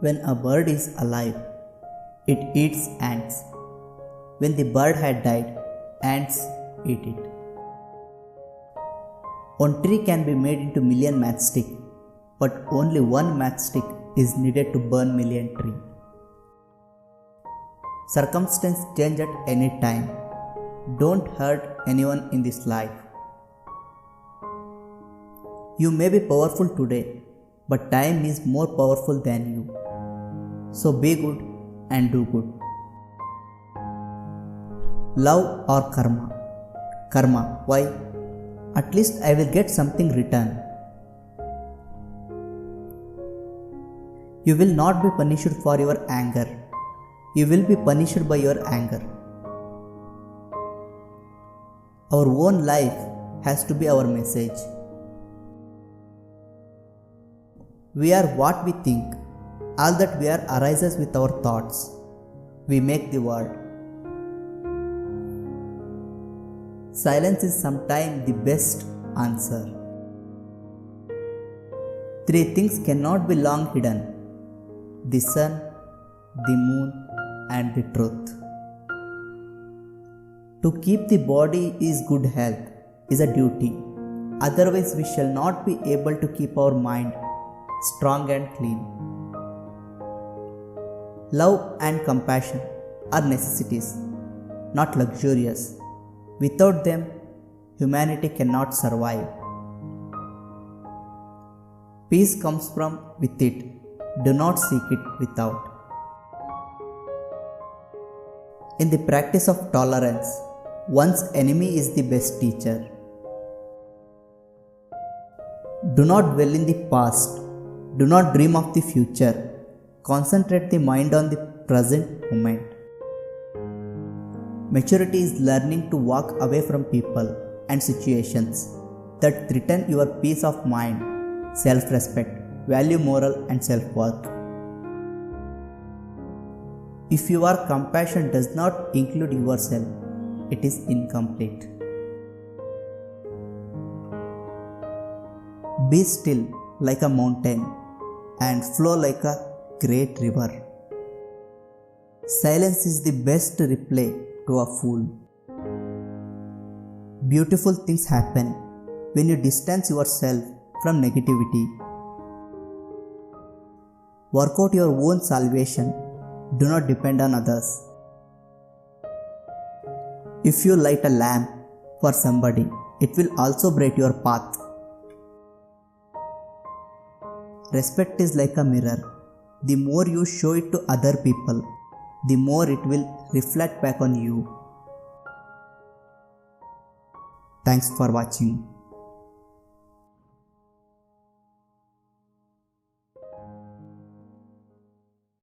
When a bird is alive, it eats ants. When the bird had died, ants eat it. One tree can be made into million matchstick, but only one matchstick is needed to burn million tree. Circumstances change at any time. Don't hurt anyone in this life. You may be powerful today, but time is more powerful than you. So be good and do good. Love or karma? Karma. Why? At least I will get something return. You will not be punished for your anger. You will be punished by your anger. Our own life has to be our message. We are what we think. All that we are arises with our thoughts. We make the world. Silence is sometimes the best answer. 3 things cannot be long hidden: the sun, the moon, and the truth. To keep the body in good health is a duty. Otherwise, we shall not be able to keep our mind strong and clean. Love and compassion are necessities, not luxurious. Without them, humanity cannot survive. Peace comes from with it. Do not seek it without. In the practice of tolerance, one's enemy is the best teacher. Do not dwell in the past. Do not dream of the future. Concentrate the mind on the present moment. Maturity is learning to walk away from people and situations that threaten your peace of mind, self-respect, value, moral, and self-worth. If your compassion does not include yourself, it is incomplete. Be still like a mountain and flow like a great river. Silence is the best reply to a fool. Beautiful things happen when you distance yourself from negativity. Work out your own salvation. Do not depend on others. If you light a lamp for somebody, it will also bright your path. Respect is like a mirror. The more you show it to other people, the more it will reflect back on you. Thanks for watching.